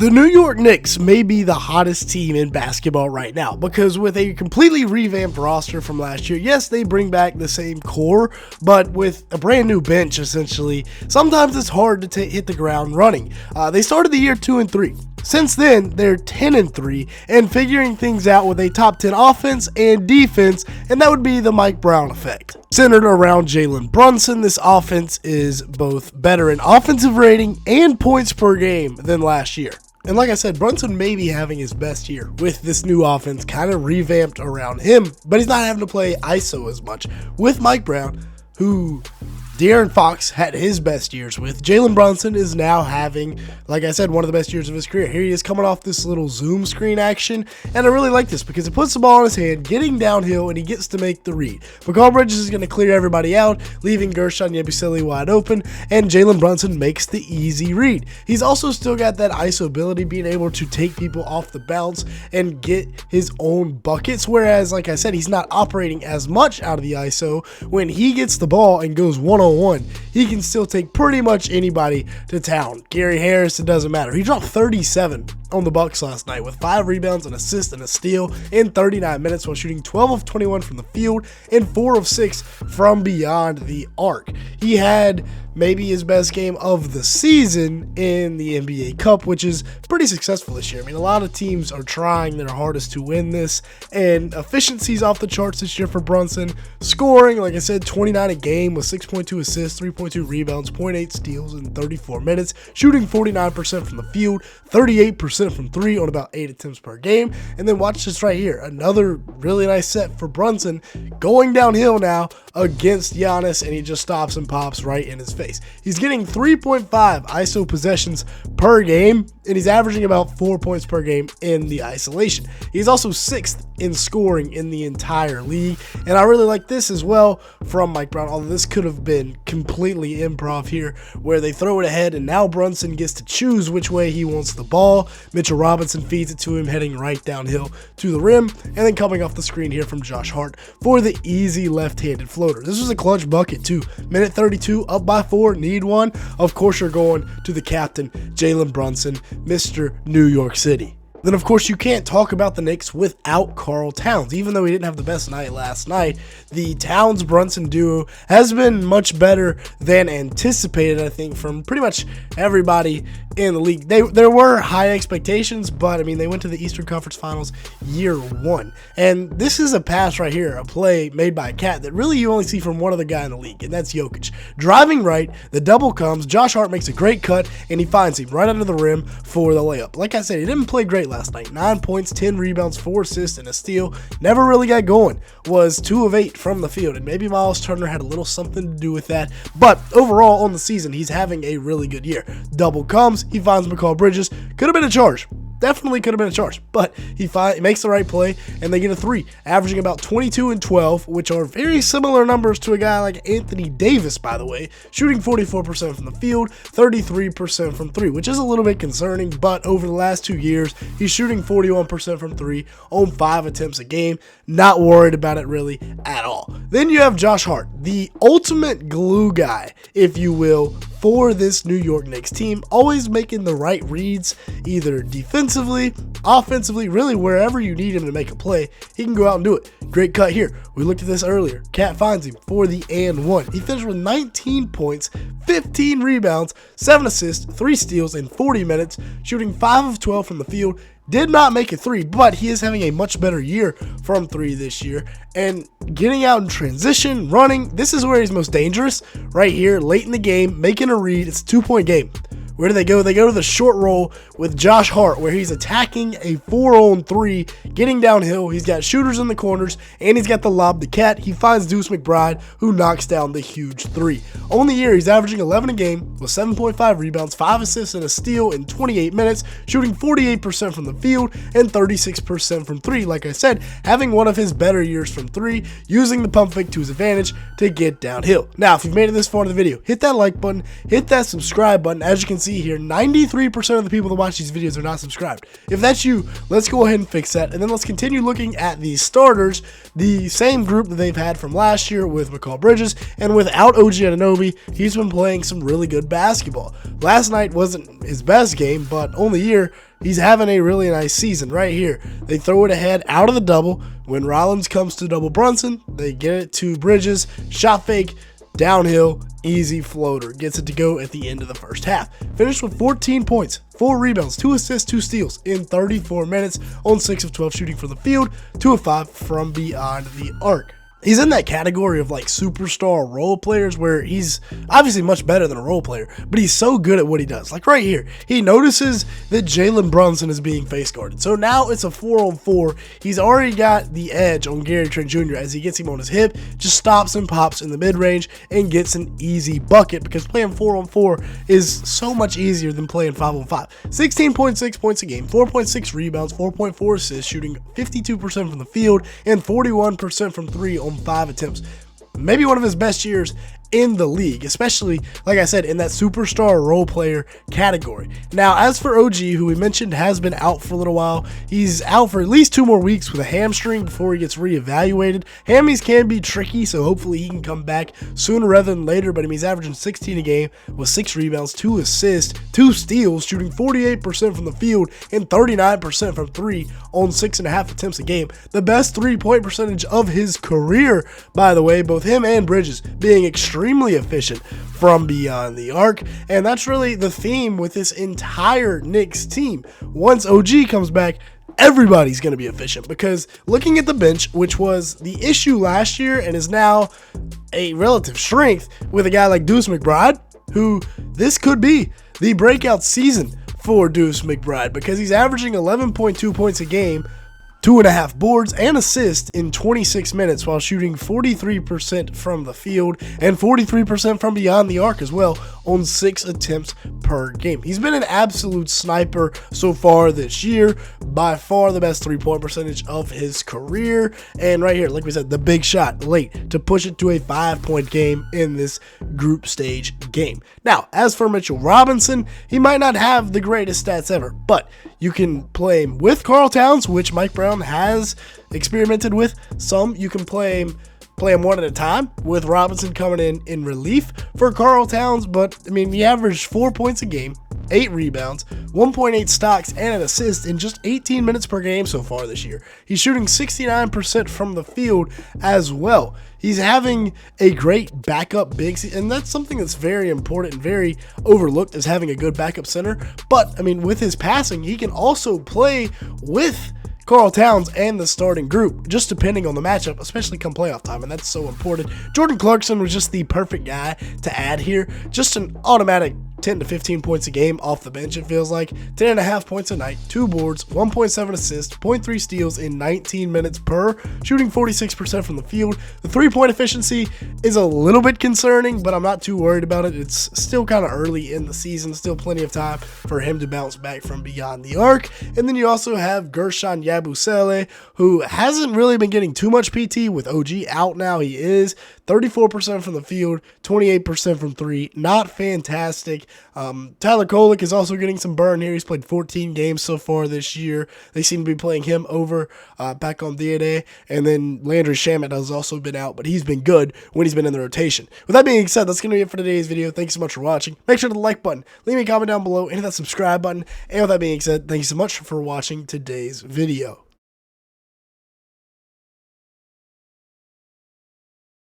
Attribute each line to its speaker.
Speaker 1: The New York Knicks may be the hottest team in basketball right now because with a completely revamped roster from last year, yes, they bring back the same core, but with a brand new bench, essentially, sometimes it's hard to hit the ground running. They started the year 2-3. Since then, they're 10-3 and figuring things out with a top 10 offense and defense, and that would be the Mike Brown effect. Centered around Jalen Brunson, this offense is both better in offensive rating and points per game than last year. And like I said, Brunson may be having his best year with this new offense kind of revamped around him, but he's not having to play ISO as much with Mike Brown, who De'Aaron Fox had his best years with. Jalen Brunson is now having, like I said, one of the best years of his career. Here he is coming off this little zoom screen action, and I really like this because it puts the ball in his hand, getting downhill, and he gets to make the read. Mikal Bridges is going to clear everybody out, leaving Gershon Yabusele wide open, and Jalen Brunson makes the easy read. He's also still got that ISO ability, being able to take people off the bounce and get his own buckets, whereas, like I said, he's not operating as much out of the ISO. When he gets the ball and goes one-on-one, he can still take pretty much anybody to town. Gary Harris, it doesn't matter. He dropped 37 on the Bucks last night with 5 rebounds, an assist, and a steal in 39 minutes while shooting 12 of 21 from the field and 4 of 6 from beyond the arc. He had maybe his best game of the season in the NBA Cup, which is pretty successful this year. I mean, a lot of teams are trying their hardest to win this, and efficiency's off the charts this year for Brunson. Scoring, like I said, 29 a game with 6.2 assists, 3.2 rebounds, 0.8 steals in 34 minutes, shooting 49% from the field, 38% from 3 on about 8 attempts per game. And then watch this right here, another really nice set for Brunson, going downhill now against Giannis, and he just stops and pops right in his face. He's getting 3.5 ISO possessions per game, and he's averaging about 4 points per game in the isolation. He's also 6th in scoring in the entire league, and I really like this as well from Mike Brown, although this could have been completely improv here, where they throw it ahead, and now Brunson gets to choose which way he wants the ball. Mitchell Robinson feeds it to him, heading right downhill to the rim, and then coming off the screen here from Josh Hart for the easy left-handed floater. This was a clutch bucket too. Minute 32, up by 4, need one. Of course, you're going to the captain, Jalen Brunson, Mr. New York City. Then, of course, you can't talk about the Knicks without Karl Towns. Even though he didn't have the best night last night, the Towns-Brunson duo has been much better than anticipated, I think, from pretty much everybody in the league. There were high expectations, but, I mean, they went to the Eastern Conference Finals year 1. And this is a pass right here, a play made by a cat that really you only see from one other guy in the league, and that's Jokic. Driving right, the double comes, Josh Hart makes a great cut, and he finds him right under the rim for the layup. Like I said, he didn't play great last night. 9 points, 10 rebounds, 4 assists, and a steal. Never really got going. Was 2 of 8 from the field, and maybe Miles Turner had a little something to do with that. But overall, on the season, he's having a really good year. Double comes, he finds Mikal Bridges. Could have been a charge. Definitely could have been a charge, but he makes the right play, and they get a 3, averaging about 22 and 12, which are very similar numbers to a guy like Anthony Davis, by the way, shooting 44% from the field, 33% from 3, which is a little bit concerning, but over the last 2 years, he's shooting 41% from 3 on 5 attempts a game. Not worried about it really at all. Then you have Josh Hart, the ultimate glue guy, if you will, for this New York Knicks team, always making the right reads, either defensively, offensively, really wherever you need him to make a play, he can go out and do it. Great cut here. We looked at this earlier. Cat finds him for the and 1. He finished with 19 points, 15 rebounds, 7 assists, 3 steals in 40 minutes, shooting 5 of 12 from the field. Did not make a 3, but he is having a much better year from 3 this year. And getting out in transition, running, this is where he's most dangerous. Right here, late in the game, making a read. It's a 2-point game. Where do they go? They go to the short roll with Josh Hart, where he's attacking a 4-on-3, getting downhill. He's got shooters in the corners, and he's got the lob to Cat. He finds Deuce McBride, who knocks down the huge 3. On the year, he's averaging 11 a game with 7.5 rebounds, 5 assists, and a steal in 28 minutes, shooting 48% from the field and 36% from 3. Like I said, having one of his better years from 3, using the pump fake to his advantage to get downhill. Now, if you've made it this far in the video, hit that like button, hit that subscribe button. As you can see, see here, 93% of the people that watch these videos are not subscribed. If that's you, let's go ahead and fix that. And then let's continue looking at the starters, the same group that they've had from last year with Mikal Bridges. And without OG Anunoby, he's been playing some really good basketball. Last night wasn't his best game, but on the year, he's having a really nice season right here. They throw it ahead out of the double. When Rollins comes to double Brunson, they get it to Bridges, shot fake, downhill, easy floater. Gets it to go at the end of the first half. Finished with 14 points, 4 rebounds, 2 assists, 2 steals in 34 minutes on 6 of 12 shooting from the field, 2 of 5 from beyond the arc. He's in that category of like superstar role players where he's obviously much better than a role player, but he's so good at what he does. Like right here, he notices that Jalen Brunson is being face guarded. So now it's a 4-on-4. He's already got the edge on Gary Trent Jr. as he gets him on his hip, just stops and pops in the mid-range and gets an easy bucket because playing 4-on-4 is so much easier than playing 5-on-5. 16.6 points a game, 4.6 rebounds, 4.4 assists, shooting 52% from the field and 41% from 3 on 5 attempts. Maybe one of his best years in the league, especially, like I said, in that superstar role player category. Now, as for OG, who we mentioned has been out for a little while, he's out for at least 2 more weeks with a hamstring before he gets reevaluated. Hammies can be tricky, so hopefully he can come back sooner rather than later, but he's averaging 16 a game with 6 rebounds, 2 assists, 2 steals, shooting 48% from the field and 39% from 3 on 6.5 attempts a game. The best 3-point percentage of his career, by the way, both him and Bridges being extremely efficient from beyond the arc, and that's really the theme with this entire Knicks team. Once OG comes back, everybody's going to be efficient because looking at the bench, which was the issue last year and is now a relative strength with a guy like Deuce McBride, who this could be the breakout season for Deuce McBride because he's averaging 11.2 points a game, 2.5 boards and assists in 26 minutes while shooting 43% from the field and 43% from beyond the arc as well on 6 attempts per game. He's been an absolute sniper so far this year, by far the best 3-point percentage of his career. And right here, like we said, the big shot late to push it to a 5-point game in this group stage game. Now, as for Mitchell Robinson, he might not have the greatest stats ever, but you can play him with Karl Towns, which Mike Brown has experimented with some. You can play him one at a time with Robinson coming in relief for Karl Towns, but I mean, he averaged 4 points a game, 8 rebounds, 1.8 stocks, and an assist in just 18 minutes per game so far this year. He's shooting 69% from the field as well. He's having a great backup big, and that's something that's very important and very overlooked, is having a good backup center. But, I mean, with his passing, he can also play with Karl Towns and the starting group, just depending on the matchup, especially come playoff time, and that's so important. Jordan Clarkson was just the perfect guy to add here. Just an automatic 10 to 15 points a game off the bench, it feels like. 10.5 points a night, 2 boards, 1.7 assists, 0.3 steals in 19 minutes per, shooting 46% from the field. The 3-point efficiency is a little bit concerning, but I'm not too worried about it. It's still kind of early in the season, still plenty of time for him to bounce back from beyond the arc. And then you also have Gershon Yabusele, who hasn't really been getting too much PT with OG out now. He is 34% from the field, 28% from 3. Not fantastic. Tyler Kolek is also getting some burn here. He's played 14 games so far this year. They seem to be playing him over back on Diade. And then Landry Shamet has also been out, but he's been good when he's been in the rotation. With that being said, that's going to be it for today's video. Thanks so much for watching. Make sure to hit the like button, leave me a comment down below, and hit that subscribe button. And with that being said, thank you so much for watching today's video.